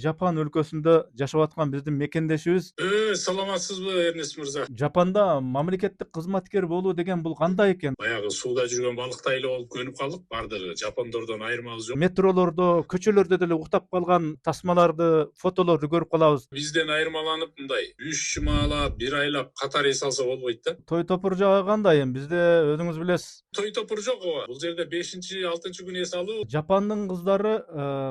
Жапан өлкөсүндө жашап аткан биздин мекендешибиз Саламатсызбы, Эрнест мырза? Жапанда мамлекеттик кызматкер болуу деген бул кандай экен? Баягы сууда жүргөн балыктай эле болуп көнүп калдык. Бардыгы жапондордон айырмабыз жок. Метролордо, көчөлөрдө деле уктап калган тасмаларды, фотолорду көрүп калабыз. Бизден айырмаланып мындай 3 жумалап, 1 айлап катар эс алса болбойт да. Той топур жагы кандай эми? Бизде өзүңүз билесиз. Той топур жок ооба. Бул жерде 5-6 күн эс алуу. Жапандын кыздары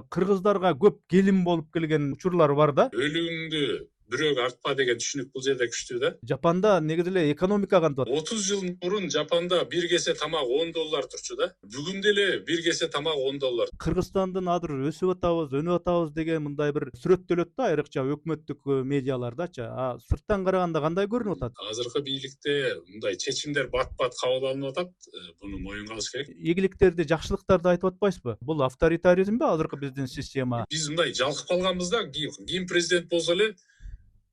кыргыздарга көп келин болуп келген учурлар бар да. Өлүгүңдү бирөөгө артпа деген түшүнүк бул жерде күчтүү да. Жапанда негизи эле экономика кантип атат? 30 жыл мурун Жапанда бир кесе тамак $10 турчу да. Бүгүн деле бир кесе тамак $10. Кыргызстандын азыр өсүп атабыз, өнүп атабыз деген мындай бир сүрөттөлөт да айрыкча өкмөттүк медиалардачы. А сырттан караганда кандай көрүнүп атат? Азыркы бийликте мындай чечимдер бат-бат кабыл алынып атат. Буну моюнга алыш керек. Ийгиликтерди, жакшылыктарды айтып атпайсызбы? Бул авторитаризмби азыркы биздин система? Биз мындай жалкып калганбыз да, ким президент болсо эле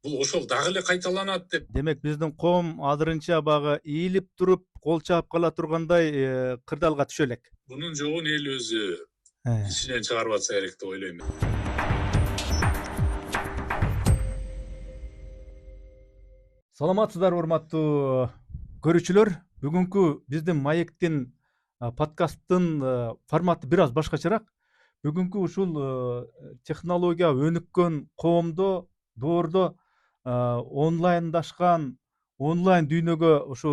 бул ошол дагы эле кайталанат деп. Демек биздин коом азырынча багы ийилип туруп, кол чаап кала тургандай кырдаалга түшө элек. Бунун жогун эл өзү ичинен чыгарып атса керек деп ойлойм. Саламатсыздарбы урматтуу көрүүчүлөр? Бүгүнкү биздин маектин подкасттын форматы бир аз башкачараак. Бүгүнкү ушул технология өнүккөн коомдо, доордо онлайндашкан, онлайн дүйнөгө ушу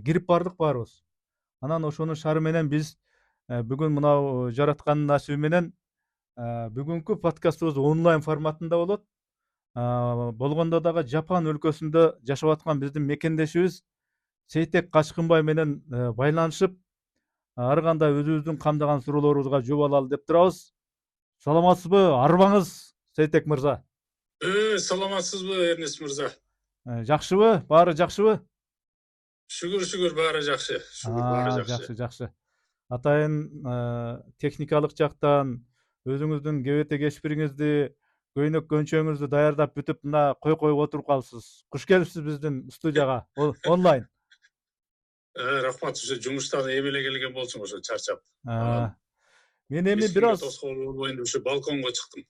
кирип бардык баарыбыз. Анан ошонун шары менен биз бүгүн мынау жараткан насиби менен бүгүнкү подкастыбыз онлайн форматында болот. Болгондо дагы Жапан өлкөсүндө жашап аткан биздин мекендешибиз Сейтек Качкынбай менен байланышып, ар кандай өзүбүздүн камдаган суроолорубузга жооп алалы деп турабыз. Саламатсызбы? Арыбаңыз, Сейтек мырза. Саламатсызбы, Эрнест мырза? Жакшыбы? Баары жакшыбы? Шүгүр баары жакшы. Баары жакшы. Жакшы. Атайын техникалык жактан өзүңүздүн кебете кечпириңизди, көйнөк көнчөңүздү даярдап бүтүп мына коюп отуруп калыпсыз. Куш келипсиз биздин студияга онлайн. Рахмат, ушу жумуштан эмеле келген болчумун, ошо чарчап. Мен эми бир аз болбойн деп ушу балконго чыктым.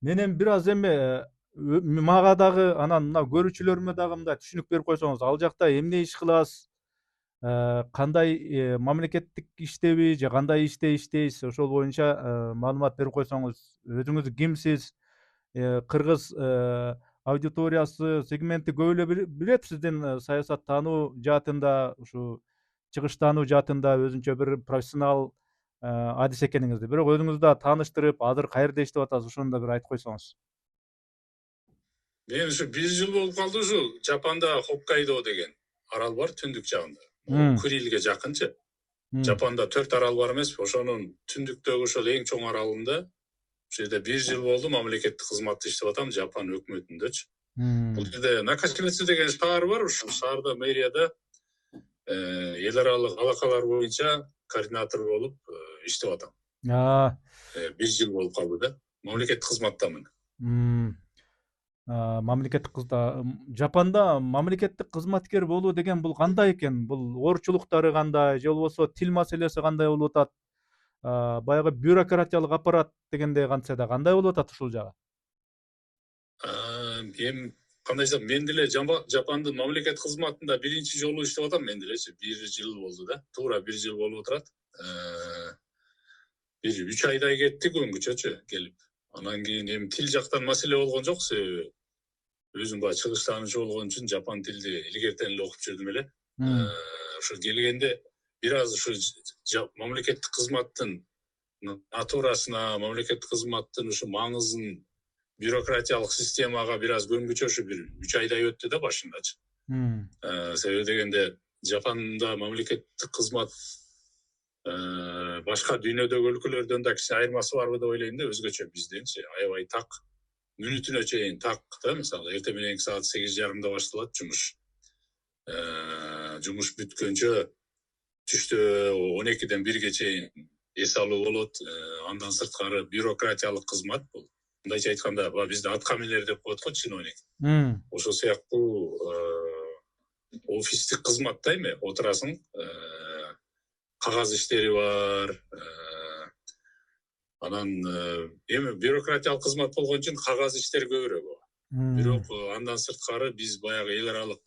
Мен эми бир аз эми мага дагы анан мына көрүүчүлөрүмө дагы мындай түшүнүк берип койсоңуз, ал жакта эмне иш кыласыз? Кандай мамлекеттик иштеби же кандай иште иштейсиз? Ошол боюнча маалымат берип койсоңуз, өзүңүз кимсиз? Кыргыз аудиториясы, сегменти көп эле билет сиздин саясаттануу жаатында, ушу чыгыштануу жаатында өзүнчө бир профессионал адис экениңизди. Бирок өзүңүздү да тааныштырып, азыр каерде иштеп атасыз, ошону да бир айтып койсоңуз. Мен ушу 1 жыл болуп калды ушу Жапанда Хоккайдо деген арал бар түндүк жагында. Курилге жакынчы. Жапанда 4 арал бар эмеспи? Ошонун түндүктөгү ошол эң чоң аралында ошол жерде 1 жыл болду мамлекеттик кызматта иштеп атам Жапан өкмөтүндөчү. Бул жерде Накачиница деген шаар бар, ушул шаарда мэрияда эл аралык алакалар боюнча координатор болуп иштеп атам. 1 жыл болуп калды да. Мамлекеттик кызматтамын. Жапанда мамлекеттик кызматкер болуу деген бул кандай экен? Бул оорчулуктары кандай, же болбосо тил маселеси кандай болуп атат? Баягы бюрократиялык аппарат дегенде кантсе да кандай болуп атат ушул жагы? Эми кандай десем, мен деле Жапандын мамлекеттик кызматында биринчи жолу иштеп атам, мен делечи 1 жыл болду да. Туура 1 жыл болуп турат. Бир 3 айдай кетти көңгүчөчү келип. Анан кийин эми тил жактан маселе болгон жок, себеби өзүм баягы чыгыштануучу болгон үчүн жапон тилди илгертен эле окуп жүрдүм эле. Ошо келгенде бир аз ушу мамлекеттик кызматтын натурасына, мамлекеттик кызматтын ушу маңызын бюрократиялык системага бир аз көңгүчөшүп бир 3 айдай өттү да башындачы. Себеби дегенде Жапанда мамлекеттик кызмат башка дүйнөдөгү өлкөлөрдөн да кичине айырмасы барбы деп ойлойм да, өзгөчө бизденчи. Аябай так, мүнөтүнө чейин так да, мисалы эртең мененки саат 8:30 башталат жумуш. Жумуш бүткөнчө түштө 12-ден 1-ге чейин эс алуу болот. Андан сырткары бюрократиялык кызмат бул. Мындайча айтканда, бизде аткамилер деп коет го, чиновник. Ошол сыяктуу офистик кызмат да эми, отурасың, кагаз иштери бар, Анан эми бюрократиялык кызмат болгон үчүн кагаз иштер көбүрөөк. Бирок андан сырткары биз баягы эл аралык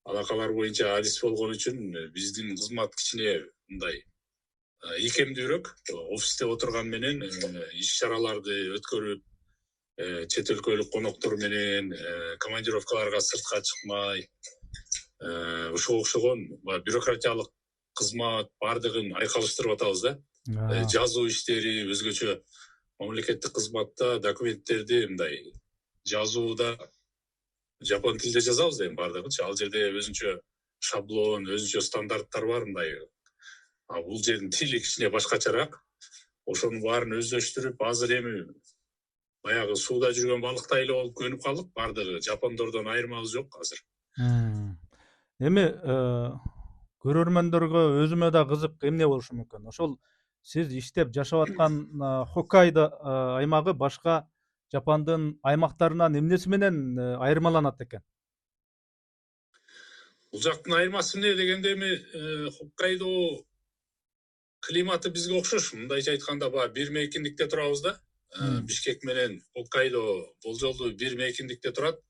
алакалар боюнча адис болгон үчүн биздин кызмат кичине мындай ийкемдүүрөөк. Офисте отурган менен иш чараларды өткөрүп, чет өлкөлүк коноктор менен командировкаларга сыртка чыкмай, ошого окшогон бюрократиялык кызмат баардыгын айкалыштырып атабыз да. Жазуу иштери, өзгөчө мамлекеттик кызматта документтерди мындай жазууда жапон тилинде жазабыз эми баардыгынчы. Ал жерде өзүнчө шаблон, өзүнчө стандарттар бар мындай. Бул жердин тили кичине башкачараак. Ошонун баарын өздөштүрүп, азыр эми баягы сууда жүргөн балыктай эле болуп көнүп калдык. Баардыгы жапондордон айырмабыз жок азыр. Эми көрөрмөндөргө өзүмө да кызык эмне болушу мүмкүн. Ошол сиз иштеп жашап аткан Хоккайдо аймагы башка Жапондун аймактарынан эмнеси менен айырмаланат экен? Бул жактын айырмасы эмне дегенде эми Хоккайдо климаты бизге окшош. Мындайча айтканда баягы бир мейкиндикте турабыз да. Бишкек менен Хоккайдо болжолдуу бир мейкиндикте турат.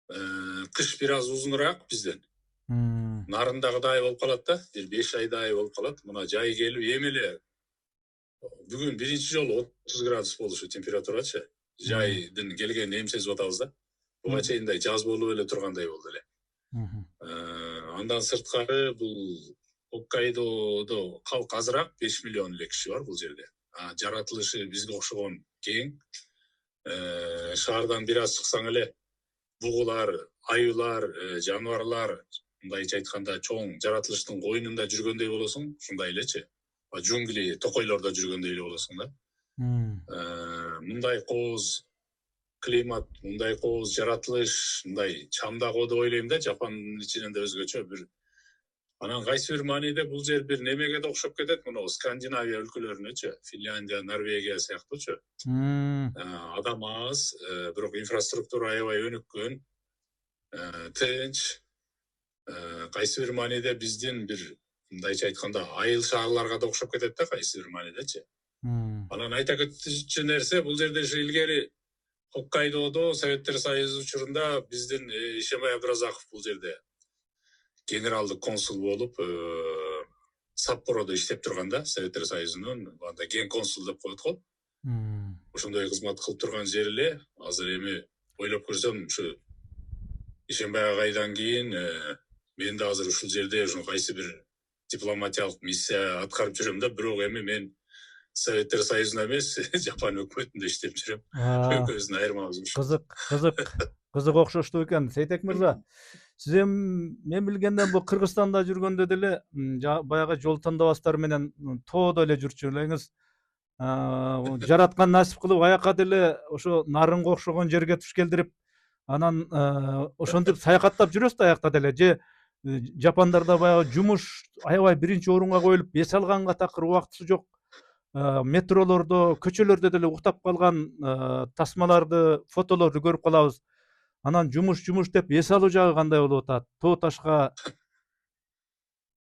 Кыш бир аз узунураак бизден. Нарындагыдай болуп калат да, бир 5 айдай болуп калат. Мына жай келип эми эле бүгүн биринчи жолу 30 градус болушу температурачы. Жайдын келгенин эми сезип атабыз да. Буга чейин жаз болуп эле тургандай болду эле. Андан сырткары бул Хоккайдодо калк азыраак, 5 миллион эле киши бар бул жерде. Жаратылышы бизге окшогон кең. Шаардан бир аз чыксаң эле бугулар, аюулар, жаныбарлар, мындайча айтканда чоң жаратылыштын койнунда жүргөндөй болосуң, ушундай элечи. Джунгли, токойлордо жүргөндөй эле болосуң да. Мындай кооз климат, мындай кооз жаратылыш, мындай чамдагы деп ойлойм да, Жапондун ичинен да өзгөчө бир. Анан кайсы бир мааниде бул жер бир немеге да окшоп кетет, мына Скандинавия өлкөлөрүнөчү, Финляндия, Норвегия сыяктуучу. Адам аз, бирок инфраструктура аябай өнүккөн, тынч. Кайсы бир мааниде биздин бир мындайча айтканда айыл шаарларга да окшоп кетет да, кайсы бир маанидечи. Анан айта кетчү нерсе, бул жерде илгери Хоккайдодо Советтер Союзу учурунда биздин Ишембай Абдыразаков бул жерде генералдык консул болуп, Саппородо иштеп турганда, Советтер Союзунун анда ген консул деп коет го. Ошондой кызмат кылып турган жер эле. Азыр эми ойлоп көрсөм, ушу Ишембай агайдан кийин мен да азыр ушул жерде ошо кайсы бир дипломатиялык миссия аткарып жүрөм да, бирок эми мен Советтер Союзунда эмес, Жапон өкмөтүндө иштеп жүрөм. Экөөбүздүн айырмабыз ушул. Кызык окшоштуу экен. Сейтек мырза, сиз эми мен билгенден бул Кыргызстанда жүргөндө деле баягы жол тандабастар менен тоодо эле жүрчү элеңиз. Жараткан насип кылып аяка деле ошо нарынга окшогон жерге туш келдирип, анан ошентип саякаттап жүрөсүз да аякта деле. Же Жапондарда баягы жумуш аябай биринчи орунга коюлуп, эс алганга такыр убактысы жок. Метролордо, көчөлөрдө деле уктап калган тасмаларды, фотолорду көрүп калабыз. Анан жумуш деп эс алуу жагы кандай болуп атат? Тоо ташка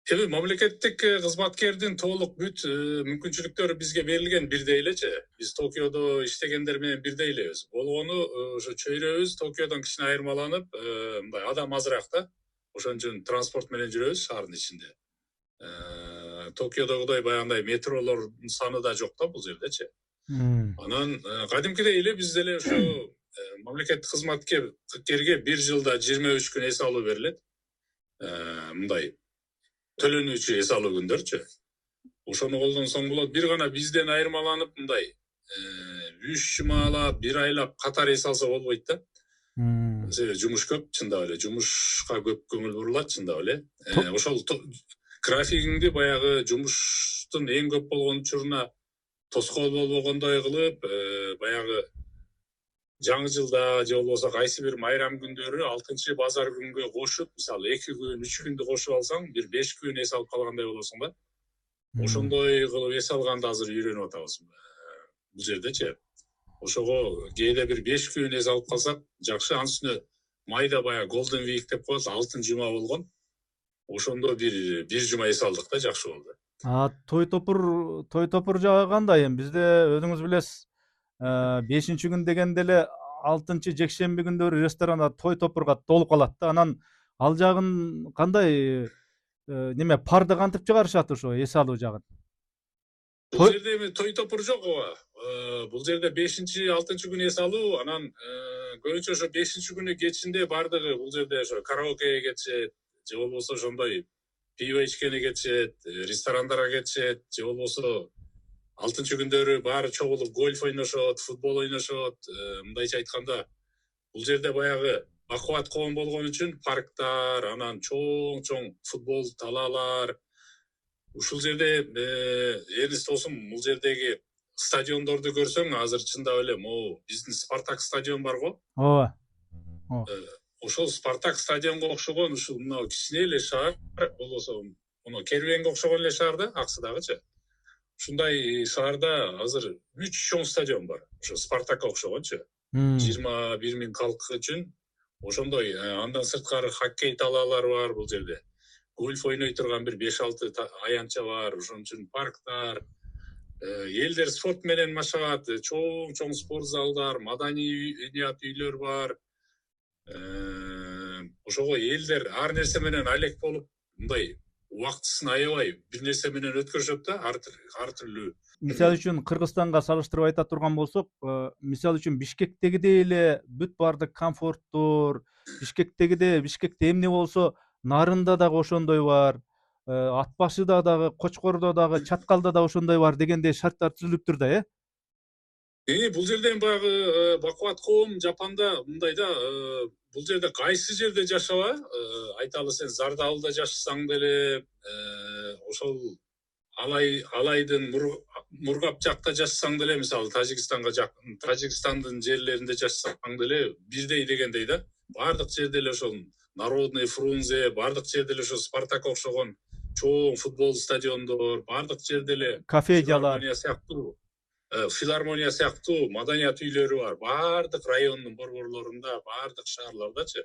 Эми мамлекеттик кызматкердин толук бүт мүмкүнчүлүктөрү бизге берилген бирдей элечи. Биз Токиодо иштегендер менен бирдей элебиз. Болгону ошо чөйрөбүз Токиодон кичине айырмаланып, мындай адам азыраак да. Ошон үчүн транспорт менен жүрөбүз шаардын ичинде. Токиодогудой баягындай метролордун саны да жок да бул жердечи. Анан кадимкидей эле биз деле ошо мамлекеттик кызматкерге бир жылда 23 күн эс алуу берилет. Мындай төлөнүүчү эс алуу күндөрчү. Ошону колдонсоң болот. Бир гана бизден айырмаланып мындай 3 жумалап, 1 айлап катар эс алса болбойт да. Себеби жумуш көп, чындап эле. Жумушка көп көңүл бурулат, чындап эле. Ошол графигиңди баягы жумуштун эң көп болгон учуруна тоскоол болбогондой кылып, баягы жаңы жылда же болбосо кайсы бир майрам күндөрү 6 базар күнгө кошуп, мисалы 2 күн, 3 күндү кошуп алсаң, бир 5 күн эс алып калгандай болосуң да. Ошондой кылып эс алганды азыр үйрөнүп атабыз бул жердечи. Ошого кээде бир 5 күн эс алып калсак жакшы. Анын үстүнө майда баягы Golden Week деп коет, алтын жума болгон. Ошондо бир жума эс алдык да, жакшы болду. Той топур жагы кандай? Эми бизде өзүңүз билесиз, 5 күн дегенде эле 6 жекшемби күндөрү ресторандар той топурга толуп калат да. Анан ал жагын кандай неме парды кантип чыгарышат ошо эс алуу жагын? Бул жерде эми той топур жок ооба. Бул жерде 5-6 күн эс алуу, анан көбүнчө ошо 5 күнү кечинде бардыгы бул жерде ошо караокеге кетишет, же болбосо ошондой пиво ичкени кетишет, ресторандарга кетишет, же болбосо 6 күндөрү баары чогулуп гольф ойношот, футбол ойношот. Мындайча айтканда, бул жерде баягы бакубат коом болгон үчүн парктар, анан чоң футбол талаалар. Ушул жерде Эрнест досум, бул жердеги стадиондорду көрсөң, азыр чындап эле могу биздин Спартак стадион барго. Ооба. Ошол Спартак стадионго окшогон ушул мына кичине эле шаар, болбосо мына Кербенге окшогон эле шаар да, аксыдагычы. Ушундай шаарда азыр 3 чоң стадион бар. Ошо Спартакка окшогончу. 21 000 калк үчүн ошондой. Андан сырткары хоккей талаалары бар бул жерде. Гольф ойной турган бир 5-6 аянтча бар. Ошон үчүн парктар, элдер спорт менен машыгат, чоң спорт залдар, маданий үйлөр бар. Ошого элдер ар нерсе менен алек болуп, мындай убактысын аябай бир нерсе менен өткөрүшөт да, ар түрлүү. Мисалы үчүн Кыргызстанга салыштырып айта турган болсок, мисалы үчүн Бишкектегидей эле бүт баардык комфорттор, Бишкекте эмне болсо Нарында дагы ошондой бар, Ат башыда дагы, Кочкордо дагы, Чаткалда да ошондой бар дегендей шарттар түзүлүптүр да, Бул жерде баягы бакубат коом Жапанда мындай да, бул жерде кайсы жерде жашаба, айталы сен Зардалда жашасаң деле, ошол Алайдын Мургап жакта жашасаң деле, мисалы Тажикстанга жакын, Тажикстандын жерлеринде жашасаң деле бирдей дегендей да. Бардык жерде эле ошол Народный Фрунзе, бардык жерде эле ошо Спартак окшогон чоң футбол стадиондор, бардык жерде эле кафедалар, филармония сыяктуу маданият үйлөрү бар. Бардык райондун борборлорунда, бардык шаарлардачы.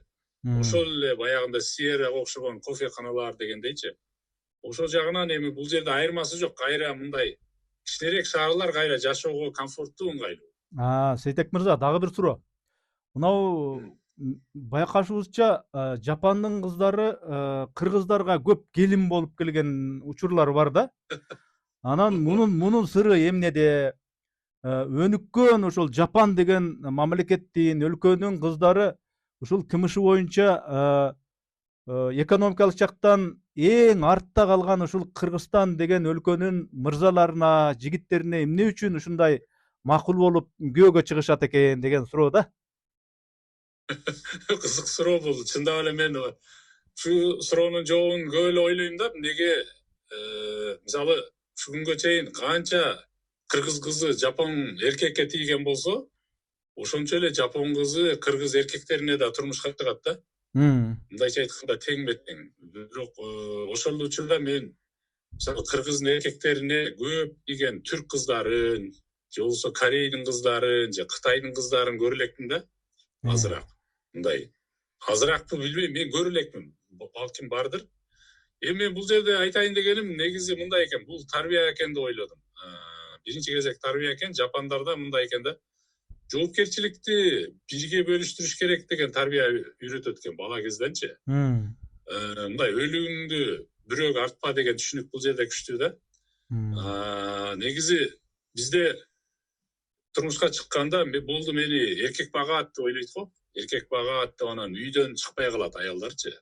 Ошол эле баягында Сиеррага окшогон кофеканалар дегендейчи. Ошол жагынан эми бул жерде айырмасы жок. Кайра мындай кичинерээк шаарлар кайра жашоого комфорттуу, ыңгайлуу. Сейтек мырза, дагы бир суроо. Мынау байкашыбызча Жапандын кыздары кыргыздарга көп келин болуп келген учурлар бар да. Анан мунун сыры эмнеде? Өнүккөн ошол Жапан деген мамлекеттин, өлкөнүн кыздары ушул КМШ боюнча экономикалык жактан эң артта калган ушул Кыргызстан деген өлкөнүн мырзаларына, жигиттерине эмне үчүн ушундай макул болуп күйөөгө чыгышат экен деген суроо да. Кызык суроо бул. Чындап эле мен ушу суроонун жообун көп эле ойлойм да. Эмнеге мисалы ушу күнгө чейин канча кыргыз кызы жапон эркекке тийген болсо, ошончо эле жапон кызы кыргыз эркектерине да турмушка чыгат да. Мындайча айтканда тең-бетең. Бирок ошол учурда мен мисалы кыргыздын эркектерине көп тийген түрк кыздарын, же болбосо Корейдин кыздарын, же Кытайдын кыздарын көрө элекмин да. Азыраак. Мындай азыраакпы билбейм, мен көрө элекмин. Балким бардыр. Эми бул жерде айтайын дегеним негизи мындай экен, бул тарбия экен деп ойлодум. Биринчи кезек тарбия экен, Жапандарда мындай экен да. Жоопкерчиликти бирге бөлүштүрүш керек деген тарбия үйрөтөт экен бала кезденчи. Мындай өлүгүңдү бирөөгө артпа деген түшүнүк бул жерде күчтүү да. Негизи бизде турмушка чыкканда болду мени эркек багат деп ойлойт го. Эркек багат деп анан үйдөн чыкпай калат аялдарчы.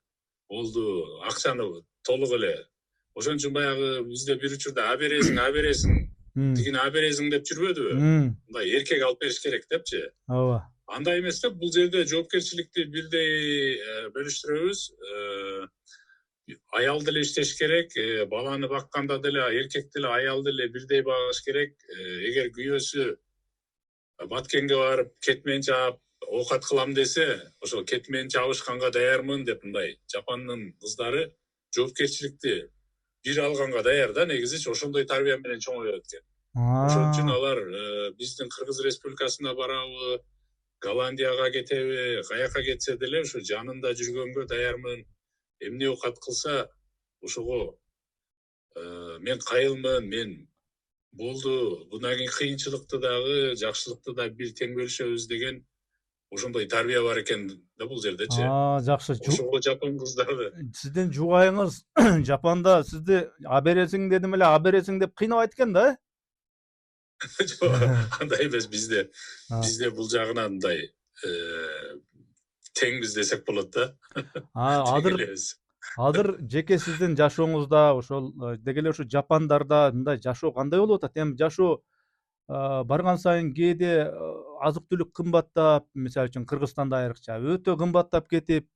Болду акчаны толук эле. Ошон үчүн баягы бизде бир учурда абересиң, тигини абересиң деп жүрбөдүбү? Мындай эркек алып бериш керек депчи. Ооба. Андай эмес деп, бул жерде жоопкерчиликти бирдей бөлүштүрөбүз. Аял деле иштеш керек, баланы бакканда деле эркек деле аял деле бирдей багыш керек. Эгер күйөөсү баткенге барып кетмен чаап оокат кылам десе, ошол кетмен чабышканга даярмын деп мындай Жапандын кыздары жоопкерчиликти бир алганга даяр да, негизичи ошондой тарбия менен чоңойот экен. Ошон үчүн алар биздин Кыргыз Республикасына барабы, Голландияга кетеби, каяка кетсе деле ушу жанында жүргөнгө даярмын. Эмне оокат кылса ошого мен кайылмын, мен болду, bundan кийин кыйынчылыкты дагы, жакшылыкты да бир тең бөлүшөбүз деген ошондой тарбия бар экен да бул жердечи. Жакшы. Ошого жапон кыздары Сиздин жубайыңыз Жапанда сизди абересиң дедим эле, абересиң деп кыйнабайт экен да? андай эмес, бизде бул жагынан мындай теңбиз десек болот да. Азыр жеке сиздин жашооңузда ошол деги эле ушу Жапандарда мындай жашоо кандай болуп атат? Эми жашоо барган сайын кээде азык түлүк кымбаттап, мисалы үчүн Кыргызстанда айрыкча өтө кымбаттап кетип,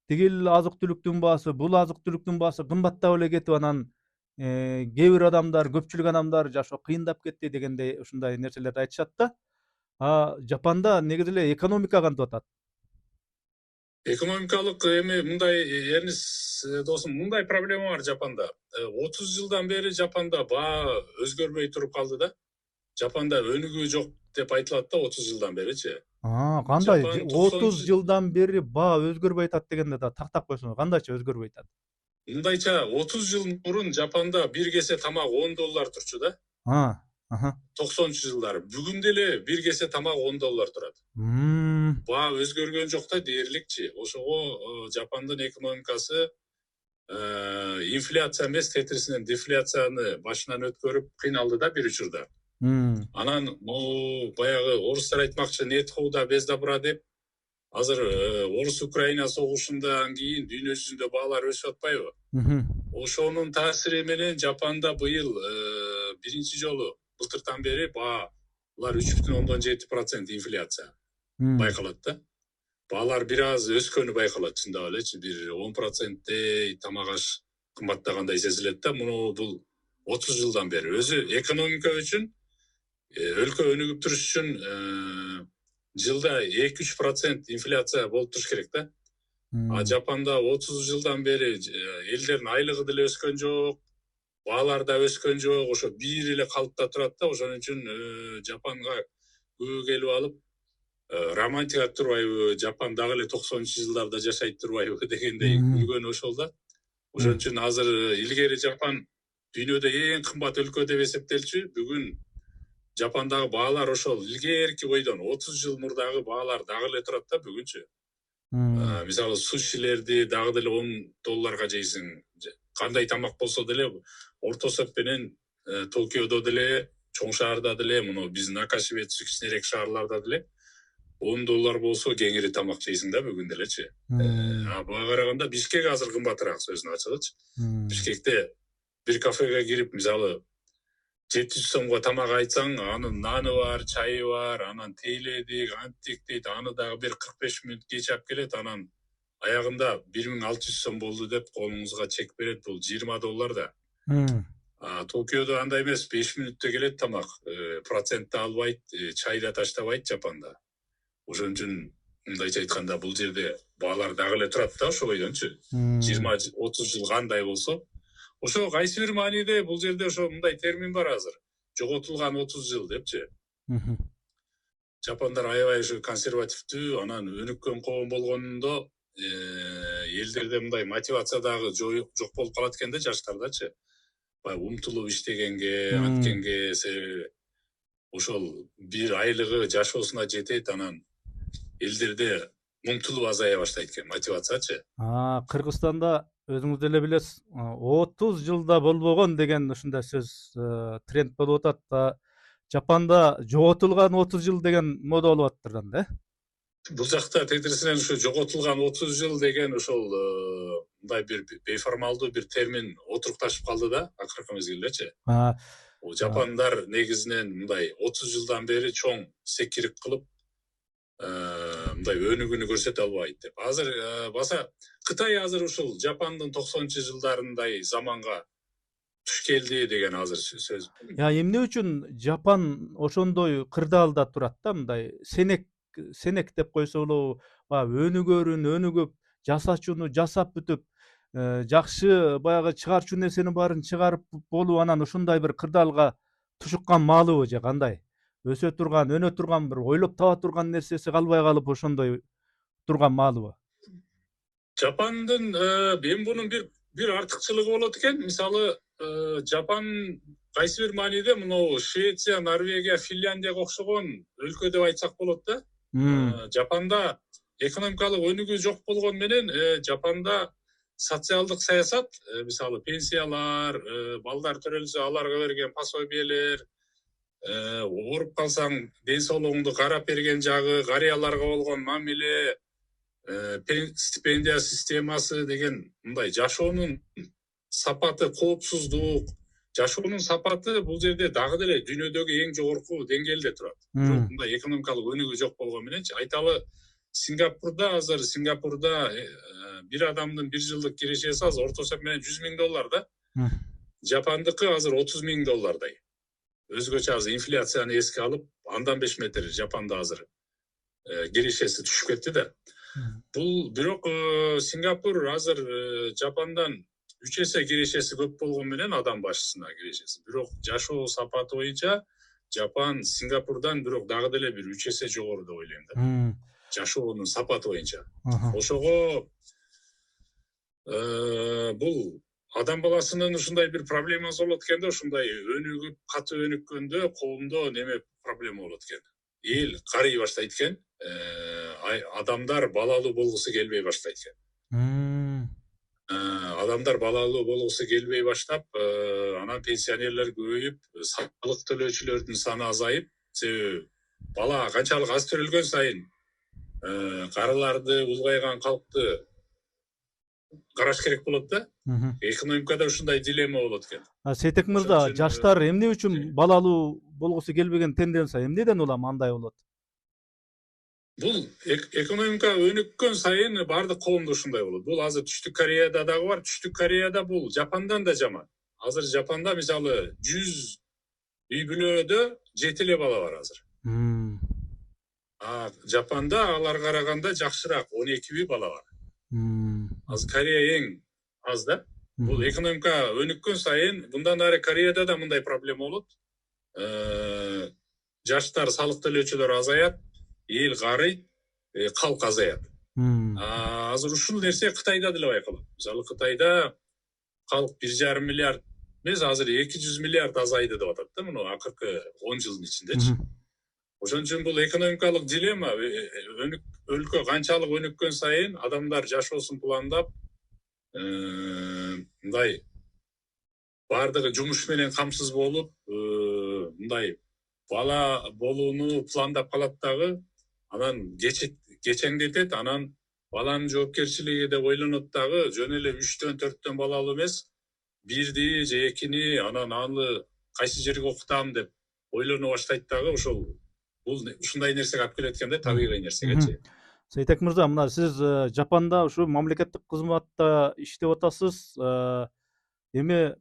тигил азык түлүктүн баасы, бул азык түлүктүн баасы кымбаттап эле кетип, анан кээ бир адамдар, көпчүлүк адамдар жашоо кыйындап кетти дегендей ушундай нерселерди айтышат да. Жапанда негизи эле экономика кантип атат? Экономикалык эми мындай Эрнис досум, мындай проблема бар Жапанда. 30 жылдан бери Жапанда баа өзгөрбөй туруп калды да. Жапанда өнүгүү жок деп айтылат да 30 жылдан беричи. Кандай? 30 жылдан бери баа өзгөрбөй атат дегенде да тактап койсоңуз, кандайча өзгөрбөй атат? Мындайча 30 жыл мурун Жапанда бир кесе тамак $10 турчу да. 90 жылдары. Бүгүн деле бир кесе тамак $10 турат. Баа өзгөргөн жок да дээрликчи. Ошого Жапандын экономикасы инфляция эмес, тетрисинен дефляцияны башынан өткөрүп кыйналды да бир учурда. Анан баягы орустар айтмакчы нет худа без добра деп, азыр Орус-Украина согушундан кийин дүйнө жүзүндө баалар өсүп атпайбы? Ошонун таасири менен Жапанда быйыл биринчи жолу былтыртан бери баалар 3,7% инфляция байкалат да. Баалар бир аз өскөнү байкалат, чындап элечи, бир 10%дей тамак аш кымбаттагандай сезилет да. Муну бул 30 жылдан бери өзү экономика үчүн, өлкө өнүгүп туруш үчүн жылда 2-3% инфляция болуп туруш керек да. Жапанда 30 жылдан бери элдердин айлыгы деле өскөн жок, баалар да өскөн жок, ошо бир эле калыпта турат да. Ошон үчүн Жапанга көбү келип алып, романтика турбайбы, Жапан дагы эле 90-жылдарда жашайт турбайбы дегендей күлгөн ошол да. Ошон үчүн азыр илгери Жапан дүйнөдө эң кымбат өлкө деп эсептелчү. Бүгүн Жапандагы баалар ошол илгерки бойдон 30 жыл мурдагы баалар дагы эле турат да бүгүнчү. Мисалы сушилерди дагы деле $10 жейсиң. Кандай тамак болсо деле орто эсеп менен Токиодо деле, чоң шаарда деле, муну биздин Накашибетсу кичинерээк шаарларда деле $10 болсо кеңири тамак жейсиң да бүгүн делечи. Буга караганда Бишкек азыр кымбатыраак, сөзүн ачыгычы. Бишкекте бир кафеге кирип, мисалы 700 сомго тамак айтсаң, анын наны бар, чайы бар, анан тейледик, анттик дейт, аны дагы бир 45 мүнөт кеч алып келет, анан аягында 1600 сом болду деп колуңузга чек берет. Бул $20 да. Токиодо андай эмес, 5 мүнөттө келет тамак, процентти албайт, чай да таштабайт Жапанда. Ошон үчүн мындайча айтканда бул жерде баалар дагы эле турат да ошо бойдончу. 20-30 жыл кандай болсо, ошо кайсы бир мааниде бул жерде ошо мындай термин бар азыр. Жоготулган 30 жыл депчи. Жапандар аябай ушу консервативдүү, анан өнүккөн коом болгондо элдерде мындай мотивация дагы жок болуп калат экен да жаштардачы. Баягы умтулуп иштегенге, анткенге ошол бир айлыгы жашоосуна жетет, анан элдерде умтулуп азая баштайт экен, мотивациячы. Кыргызстанда өзүңүз деле билесиз, 30 жылда болбогон деген ушундай сөз тренд болуп атат. Жапанда жоготулган 30 жыл деген мода болуп атат да. Бул жакта тетрисинен ушу жоготулган 30 жыл деген ошол мындай бир бейформалдуу бир термин отурукташып калды да акыркы мезгилдечи. Жапандар негизинен мындай 30 жылдан бери чоң секирик кылып мындай өнүгүүнү көрсөтө албайт деп. Азыр баса Кытай азыр ушул Жапандын 90-жылдарындай заманга туш келди деген азыр сөз. Эмне үчүн Жапан ошондой кырдаалда турат да, мындай сенек деп койсо болобу, өнүгөп, жасачууну жасап бүтүп, жакшы баягы чыгарчу нерсени баарын чыгарып болуп, анан ушундай бир кырдаалга тушуккан маалыбы же кандай? Өнө турган бир ойлоп таба турган нерсеси калбай калып ошондой турган маалыбы? Жапандын эми бунун бир артыкчылыгы болот экен. Мисалы Жапан кайсы бир мааниде мынау Швеция, Норвегия, Финляндияга окшогон өлкө деп айтсак болот да. Жапанда экономикалык өнүгүү жок болгону менен Жапанда социалдык саясат, мисалы пенсиялар, балдар төрөлсө аларга берген пособиелер, ооруп калсаң ден соолугуңду карап берген жагы, карыяларга болгон мамиле, стипендия системасы деген мындай жашоонун сапаты, коопсуздук, жашоонун сапаты бул жерде дагы деле дүйнөдөгү эң жогорку деңгээлде турат. Бирок мындай экономикалык өнүгүү жок болгону мененчи айталы Сингапурда бир адамдын бир жылдык кирешеси азыр орто эсеп менен $100,000 да. Жапандыкы азыр $30,000. Өзгөчө азыр инфляцияны эске алып, андан 5 метр Жапанда азыр кирешеси түшүп кетти да. Бул бирок Сингапур азыр Жапандан 3 эсе кирешеси көп болгону менен адам башысына кирешеси. Бирок жашоо сапаты боюнча Жапан Сингапурдан бирок дагы деле бир 3 эсе жогору деп ойлойм да. Жашоонун сапаты боюнча. Ошого бул адам баласынын ушундай бир проблемасы болот экен да, ушундай өнүгүп, катуу өнүккөндө коомдо неме проблема болот экен. Эл карый баштайт экен, адамдар балалуу болгусу келбей баштайт экен. Адамдар балалуу болгусу келбей баштап, анан пенсионерлер көбөйүп, салык төлөөчүлөрдүн саны азайып, себеби бала канчалык аз төрөлгөн сайын карыларды, улгайган калкты караш керек болот да. Экономикада ушундай дилемма болот экен. Сейтек мырза, жаштар эмне үчүн балалуу болгусу келбеген тенденция эмнеден улам андай болот? Бул экономика өнүккөн сайын бардык коомдо ушундай болот. Бул азыр Түштүк Кореяда дагы бар. Түштүк Кореяда бул Жапандан да жаман. Азыр Жапанда мисалы 100 үй бүлөдө 7 эле бала бар азыр. Жапанда аларга караганда жакшыраак 12 үй бала бар. Азыр Корея эң аз да. Бул экономика өнүккөн сайын мындан ары Кореяда да мындай проблема болот. Жаштар, салык төлөөчүлөр азаят, эл карый, калк азаят. Азыр ушул нерсе Кытайда деле байкалат. Мисалы Кытайда калк 1,5 миллиард эмес, азыр 200 миллиард азайды деп атат да, муну акыркы 10 жылдын ичиндечи. Ошон үчүн бул экономикалык дилемма, өлкө канчалык өнүккөн сайын адамдар жашоосун пландап, мындай бардыгы жумуш менен камсыз болуп, мындай бала болууну пландап калат дагы, анан кечеңдетет, анан баланын жоопкерчилиги деп ойлонот дагы, жөн эле 3төн 4төн балалуу эмес, 1 же 2, анан аны кайсы жерге окутам деп ойлоно баштайт дагы. Ошол бул ушундай нерсеге алып келет экен да, табигый нерсегечи. Сейтек мырза, мына сиз Жапанда ушу мамлекеттик кызматта иштеп атасыз. Эми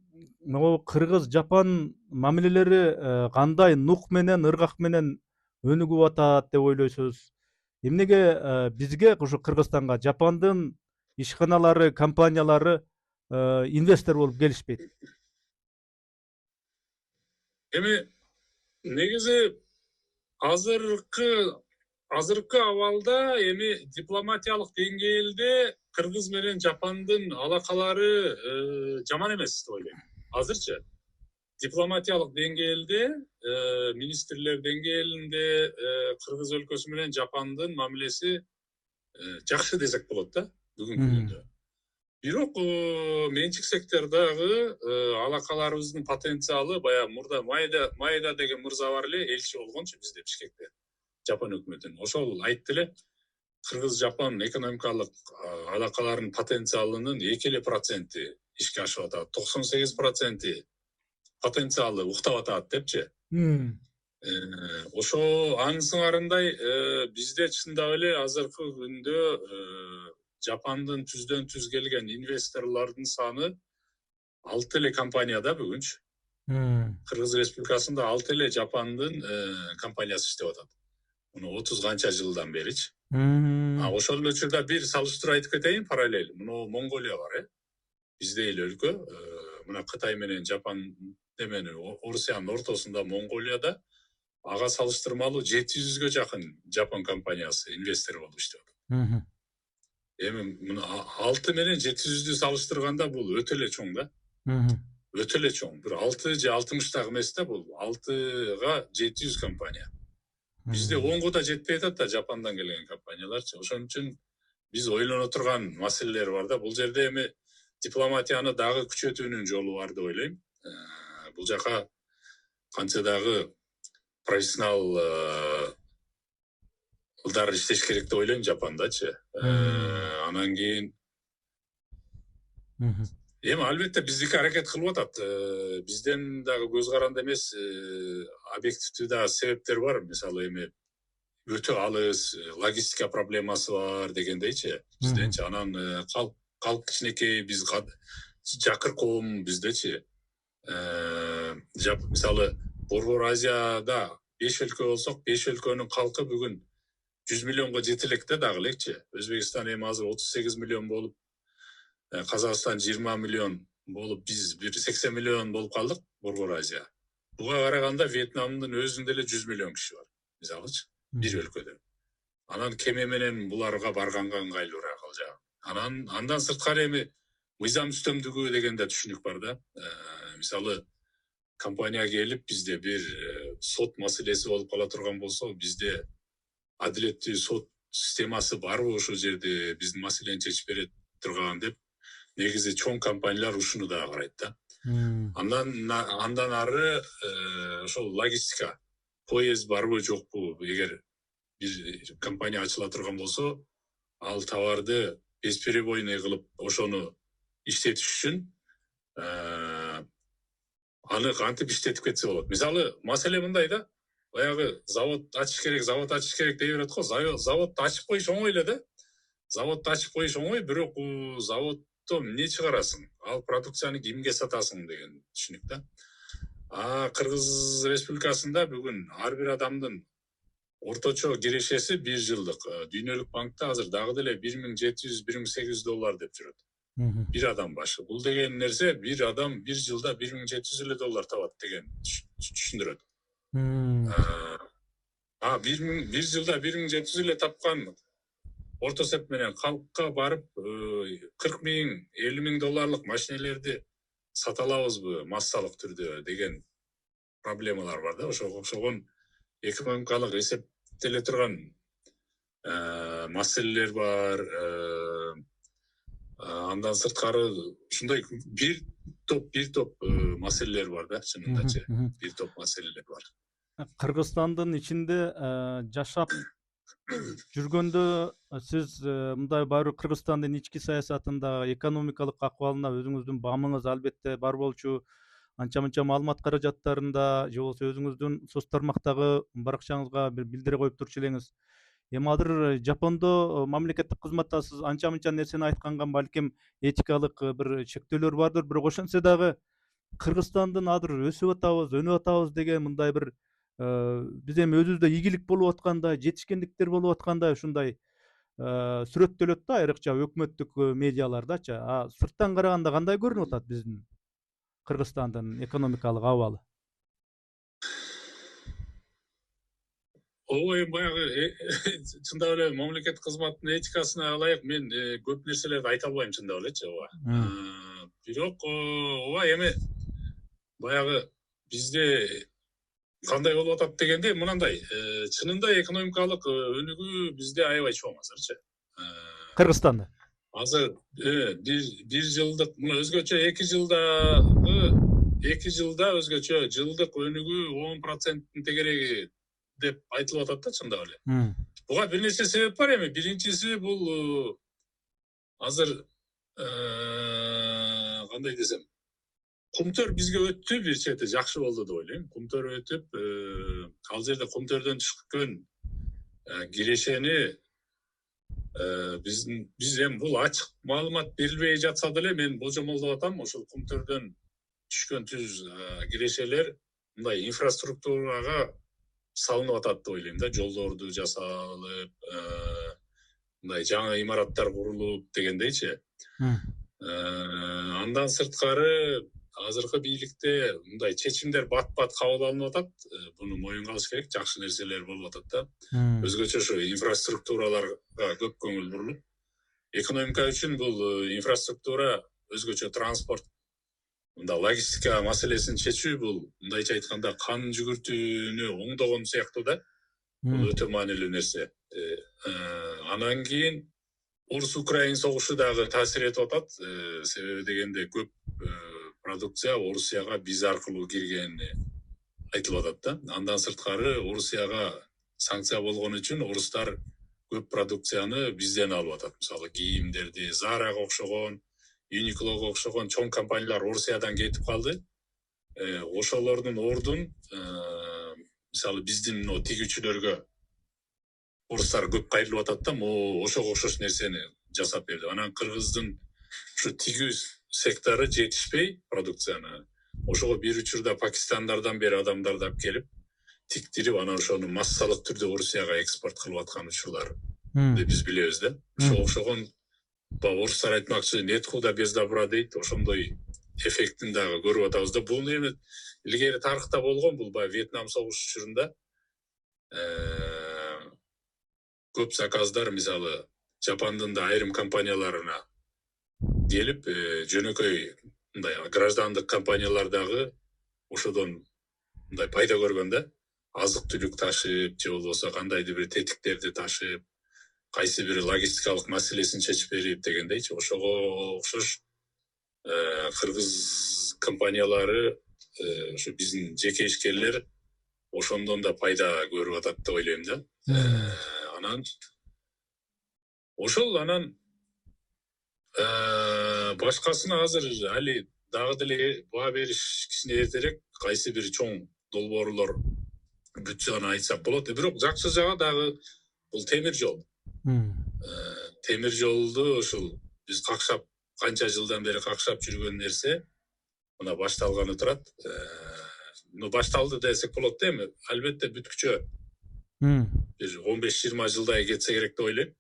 могу Кыргыз-Жапан мамилелери кандай нук менен, ыргак менен өнүгүп атат деп ойлойсуз? Эмнеге бизге ушу Кыргызстанга Жапандын ишканалары, компаниялары инвестор болуп келишпейт? Эми негизи азыркы абалда эми дипломатиялык деңгээлде Кыргыз менен Жапандын алакалары жаман эмес деп ойлойм. Азырчы дипломатиялык деңгээлде, министрлер деңгээлинде Кыргыз өлкөсү менен Жапандын мамилеси жакшы десек болот да бүгүнкү күндө. Бирок менчик сектордагы алакаларыбыздын потенциалы баягы мурда Майда деген мырза бар эле, элчи болгончу бизде Бишкекте, Жапан өкмөтүнүн. Ошол айтты эле, Кыргыз-Жапан экономикалык алакаларынын потенциалынын 2% ишке ашып атат, 98% потенциалы уктап атат депчи. Ошо анын сыңарындай бизде чындап эле азыркы күндө Жапандын түздөн түз келген инвесторлордун саны 6 эле компанияда бүгүнчү. Кыргыз Республикасында 6 эле Жапандын компаниясы иштеп атат. Муну 30 канча жылдан беричи. Ошол эле учурда бир салыштырып айтып кетейин, параллель. Муну Монголия бар, бизде эле өлкө. Мына Кытай менен Жапан деменин Орусиянын ортосунда Монголияда ага салыштырмалуу 700-гө жакын Жапан компаниясы инвестор болуп иштеп атат. Эми муну 6 менен 700-дү салыштырганда бул өтө эле чоң да. өтө эле чоң. Бир 6 же 60 эмес да бул. 6га 700 компания. Бизде 10га да жетпей атат да Жапандан келген компанияларчы. Ошон үчүн биз ойлоно турган маселелер бар да. Бул жерде эми дипломатияны дагы күчөтүүнүн жолу бар деп ойлойм. Бул жака канча дагы профессионал ылдар иштеш керек деп ойлойм Жапандачы. Анан кийин эми албетте биздики аракет кылып атат. Бизден дагы көз каранды эмес объективдүү да себептер бар. Мисалы эми өтө алыс логистика проблемасы бар дегендейчи. Бизденчи анан калк кичинекей, биз жакыр коом биздечи. Мисалы Борбор Азияда 5 өлкө болсок, 5 өлкөнүн калкы бүгүн 100 миллионго жете элек да дагы элекчи. Өзбекстан эми азыр 38 миллион болуп, Казакстан 20 миллион болуп, биз бир 80 миллион болуп калдык Борбор Азия. Буга караганда Вьетнамдын өзүндө эле 100 миллион киши бар. Мисалычы, бир өлкөдө. Анан кеме менен буларга барганга ыңгайлуураак ал жагы. Андан сырткары эми мыйзам үстөмдүгү деген да түшүнүк бар да. Мисалы компания келип бизде бир сот маселеси болуп кала турган болсо, бизде адилеттүү сот системасы барбы ошол жерде биздин маселени чечип бере турган деп негизи чоң компаниялар ушуну да карайт да. Андан ары ошол логистика, поезд барбы жокпу, эгер бир компания ачыла турган болсо, ал товарды бесперебойный кылып ошону иштетиш үчүн аны кантип иштетип кетсе болот. Мисалы маселе мындай да, баягы завод ачыш керек дей берет го. Заводду ачып коюш оңой эле да. Заводду ачып коюш оңой, бирок заводдо эмне чыгарасың? Ал продукцияны кимге сатасың деген түшүнүк да. Кыргыз Республикасында бүгүн ар бир адамдын орточо кирешеси 1 жылдык. Дүйнөлүк банкта азыр дагы деле $1700–1800 деп жүрөт. Bir adam başı. Бул деген нерсе bir adam bir жылда $1700 табат деген түшүндүрөт. Bir жылда $1700 тапкан орто сеп менен калкка барып 40 000, 50 000 долларлык машинелерди сата алабызбы массалык түрдө деген проблемалар бар да. Ошого окшогон экономикалык эсептеле турган маселелер бар. Андан сырткары ушундай бир топ маселелер бар да, чынындачы. Бир топ маселелер бар. Кыргызстандын ичинде жашап жүргөндө сиз мындай баары Кыргызстандын ички саясатында, экономикалык акыбалына өзүңүздүн баамыңыз албетте бар болчу. Анча-мынча маалымат каражаттарында же болбосо өзүңүздүн соц тармактагы баракчаңызга бир билдире коюп турчу элеңиз. Эми азыр Жапондо мамлекеттик кызматтасыз, анча-мынча нерсени айтканга балким этикалык бир чектөөлөр бардыр, бирок ошентсе дагы Кыргызстандын азыр өсүп атабыз, өнүп атабыз деген мындай бир биз эми өзүбүздө ийгилик болуп аткандай, жетишкендиктер болуп аткандай ушундай сүрөттөлөт да, айрыкча өкмөттүк медиалардачы. Сырттан караганда кандай көрүнүп атат биздин Кыргызстандын экономикалык абалы? Ой, баягы чындап эле мамлекеттик кызматтын этикасына ылайык мен көп нерселерди айта албайм чындап элечи, ооба. Бирок ооба эми баягы бизде кандай болуп атат дегенде мынандай, чынында экономикалык өнүгүү бизде аябай чоң азырчы. Кыргызстанда. Азыр бир жылдык, мына өзгөчө 2 жылда өзгөчө жылдык өнүгүү 10%-тин тегереги деп айтылып атат да, чындап эле. Буга бир нерсе себеп бар эми. Биринчиси бул азыр кандай десем, кумтөр бизге өттү, бир чети жакшы болду деп ойлойм. Кумтөр өтүп, ал жерде кумтөрдөн чыккан кирешени биз эми бул ачык маалымат берилбей жатса деле мен болжомолдоп атам, ошол кумтөрдөн түшкөн түз кирешелер мындай инфраструктурага салынып атат деп ойлойм да, жолдорду жасалып, мындай жаңы имараттар курулуп дегендейчи. Андан сырткары азыркы бийликте мындай чечимдер бат-бат кабыл алынып атат. Буну моюнга алыш керек, жакшы нерселер болуп атат да. Өзгөчө ошо инфраструктураларга көп көңүл бурулуп, экономика үчүн бул инфраструктура, өзгөчө транспорт мында логистика маселесин чечүү бул мындайча айтканда кан жүгүртүүнү оңдогон сыяктуу да. Бул өтө маанилүү нерсе. Анан кийин Орус Украин согушу дагы таасир этип атат. Себеби дегенде көп продукция Орусияга биз аркылуу киргени айтылып атат да. Андан сырткары Орусияга санкция болгон үчүн орустар көп продукцияны бизден алып атат. Мисалы кийимдерди, Zara'га окшогон, Uniqlo'га окшогон чоң компаниялар Орусиядан кетип калды. Ошолордун ордун мисалы биздин тигүүчүлөргө орустар көп кайрылып атат да, ошого окшош нерсени жасап берди. Анан Кыргыздын ушу тигүү сектору жетишпей продукцияны, ошого бир учурда Пакистандардан бери адамдарды алып келип тиктирип, анан ошону массалык түрдө Орусияга экспорт кылып аткан учурлар биз билебиз да. Ошого окшогон орустар айтмакчы нет худа без добра дейт, ошондой эффектин дагы көрүп атабыз да. Бул эми илгери тарыхта болгон, бул баягы Вьетнам согушу учурунда көп заказдар мисалы Жапандын да айрым компанияларына келип, жөнөкөй мындай граждандык компаниялар дагы ошодон мындай пайда көргөн да. Азык түлүк ташып, же болбосо кандайдыр бир тетиктерди ташып, кайсы бир логистикалык маселесин чечип берип дегендейчи. Ошого окшош кыргыз компаниялары, ушу биздин жеке ишкерлер ошондон да пайда көрүп атат деп ойлойм да. Анан ошол анан башкасына азыр али дагы деле баа бериш кичине эртерээк, кайсы бир чоң долбоорлор бүтсө аны айтсак болот. Бирок жакшы жагы дагы бул темир жол. Темир жолду ушул биз какшап, канча жылдан бери какшап жүргөн нерсе мына башталганы турат. Башталды десек болот да эми. Албетте бүткүчө бир 15-20 жылдай кетсе керек деп ойлойм.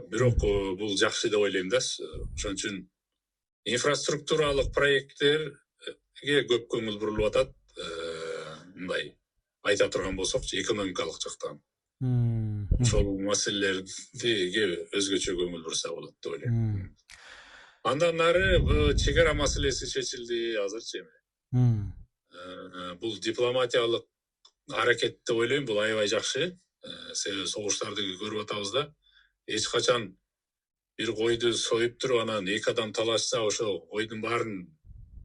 Бирок бул жакшы деп ойлойм да. Ошон үчүн инфраструктуралык проекттерге көп көңүл бурулуп атат. Мындай айта турган болсокчу, экономикалык жактан. Ошол маселелерге өзгөчө көңүл бурса болот деп ойлойм. Андан нары чек ара маселеси чечилди азырчы эми. Бул дипломатиялык аракет деп ойлойм, бул аябай жакшы. Себеби согуштарды көрүп атабыз да. Эч качан бир койду союп туруп анан эки адам талашса, ошо койдун баарын